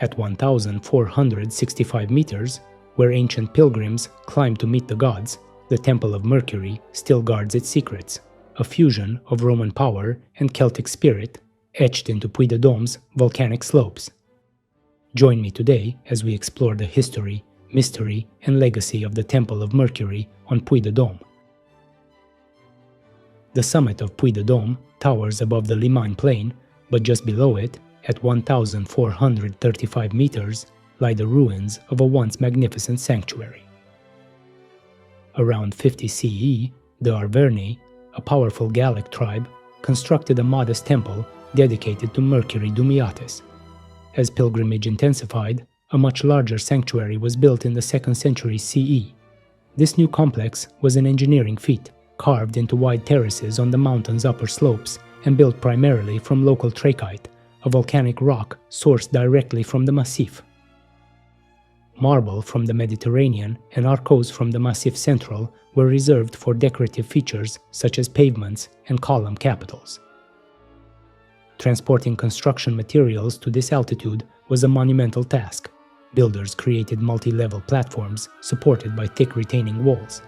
At 1,465 meters, where ancient pilgrims climbed to meet the gods, the Temple of Mercury still guards its secrets, a fusion of Roman power and Celtic spirit etched into Puy de Dôme's volcanic slopes. Join me today as we explore the history, mystery, and legacy of the Temple of Mercury on Puy de Dôme. The summit of Puy de Dôme towers above the Limagne plain, but just below it, at 1,435 meters, lie the ruins of a once magnificent sanctuary. Around 50 CE, the Arverni, a powerful Gallic tribe, constructed a modest temple dedicated to Mercury Dumiatis. As pilgrimage intensified, a much larger sanctuary was built in the 2nd century CE. This new complex was an engineering feat, carved into wide terraces on the mountain's upper slopes and built primarily from local trachyte, a volcanic rock sourced directly from the Massif. Marble from the Mediterranean and arkose from the Massif Central were reserved for decorative features such as pavements and column capitals. Transporting construction materials to this altitude was a monumental task. Builders created multi-level platforms supported by thick retaining walls.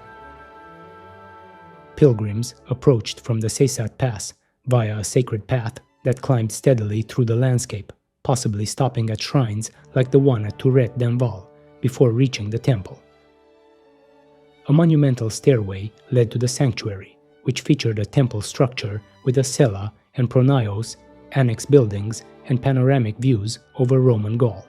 Pilgrims approached from the Sesat Pass via a sacred path that climbed steadily through the landscape, possibly stopping at shrines like the one at Tourette d'Enval before reaching the temple. A monumental stairway led to the sanctuary, which featured a temple structure with a cella and pronaios, annex buildings, and panoramic views over Roman Gaul.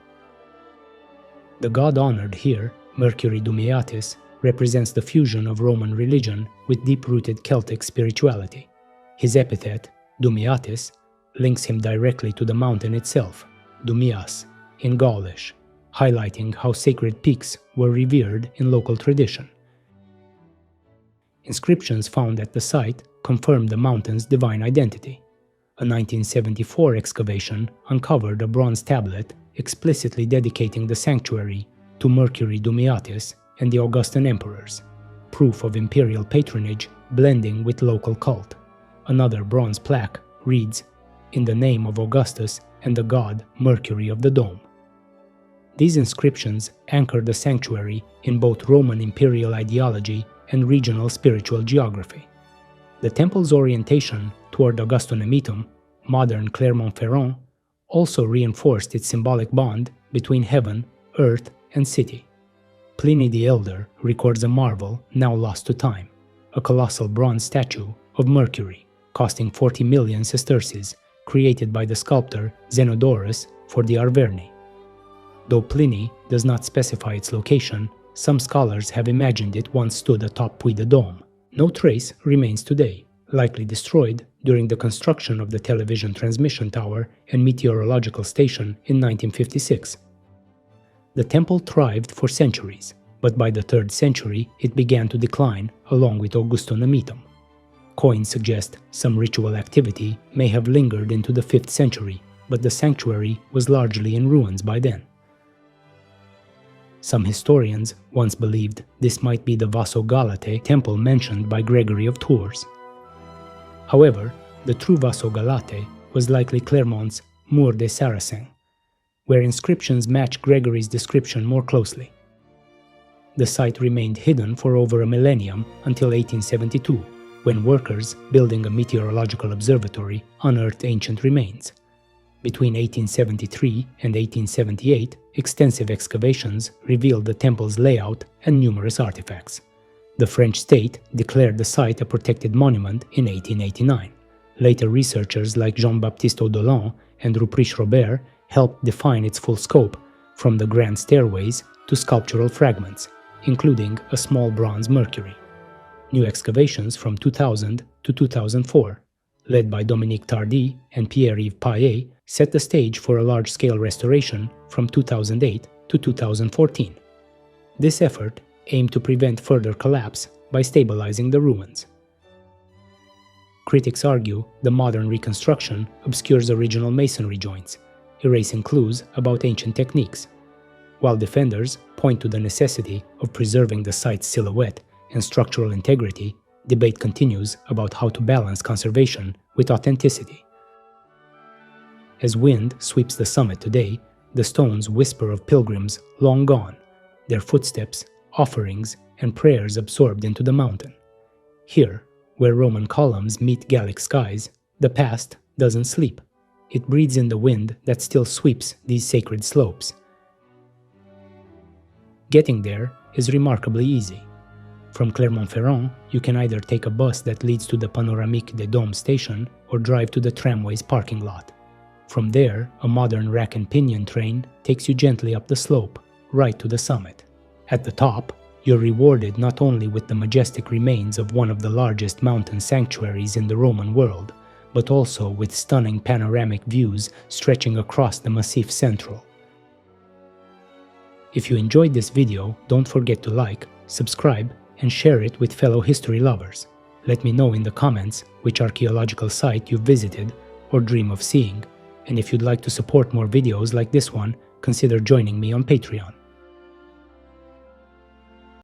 The god honored here, Mercury Dumiatis, represents the fusion of Roman religion with deep-rooted Celtic spirituality. His epithet, Dumiatis, links him directly to the mountain itself, Dumias, in Gaulish, highlighting how sacred peaks were revered in local tradition. Inscriptions found at the site confirmed the mountain's divine identity. A 1974 excavation uncovered a bronze tablet explicitly dedicating the sanctuary to Mercury Dumiatis and the Augustan emperors, proof of imperial patronage blending with local cult. Another bronze plaque reads, "In the name of Augustus and the god Mercury of the Dome." These inscriptions anchor the sanctuary in both Roman imperial ideology and regional spiritual geography. The temple's orientation toward Augustan Emitum, modern Clermont-Ferrand, also reinforced its symbolic bond between heaven, earth, and city. Pliny the Elder records a marvel now lost to time, a colossal bronze statue of Mercury, costing 40 million sesterces, created by the sculptor Zenodorus for the Arverni. Though Pliny does not specify its location, some scholars have imagined it once stood atop Puy de Dôme. No trace remains today, likely destroyed during the construction of the television transmission tower and meteorological station in 1956. The temple thrived for centuries, but by the 3rd century it began to decline along with Augustan Emitum. Coins suggest some ritual activity may have lingered into the 5th century, but the sanctuary was largely in ruins by then. Some historians once believed this might be the Vaso-Galate temple mentioned by Gregory of Tours. However, the true Vaso-Galate was likely Clermont's Mur des Saracens, where inscriptions match Gregory's description more closely. The site remained hidden for over a millennium until 1872, when workers building a meteorological observatory unearthed ancient remains. Between 1873 and 1878, extensive excavations revealed the temple's layout and numerous artifacts. The French state declared the site a protected monument in 1889. Later researchers like Jean-Baptiste Audouin and Ruprecht Robert helped define its full scope, from the grand stairways to sculptural fragments, including a small bronze Mercury. New excavations from 2000 to 2004, led by Dominique Tardy and Pierre-Yves Paillet, set the stage for a large-scale restoration from 2008 to 2014. This effort aimed to prevent further collapse by stabilizing the ruins. Critics argue the modern reconstruction obscures original masonry joints, erasing clues about ancient techniques, while defenders point to the necessity of preserving the site's silhouette and structural integrity. Debate continues about how to balance conservation with authenticity. As wind sweeps the summit today, the stones whisper of pilgrims long gone, their footsteps, offerings, and prayers absorbed into the mountain. Here, where Roman columns meet Gallic skies, the past doesn't sleep. It breathes in the wind that still sweeps these sacred slopes. Getting there is remarkably easy. From Clermont-Ferrand, you can either take a bus that leads to the Panoramique des Dômes station or drive to the tramway's parking lot. From there, a modern rack and pinion train takes you gently up the slope, right to the summit. At the top, you're rewarded not only with the majestic remains of one of the largest mountain sanctuaries in the Roman world, but also with stunning panoramic views stretching across the Massif Central. If you enjoyed this video, don't forget to like, subscribe, and share it with fellow history lovers. Let me know in the comments which archaeological site you've visited or dream of seeing, and if you'd like to support more videos like this one, consider joining me on Patreon.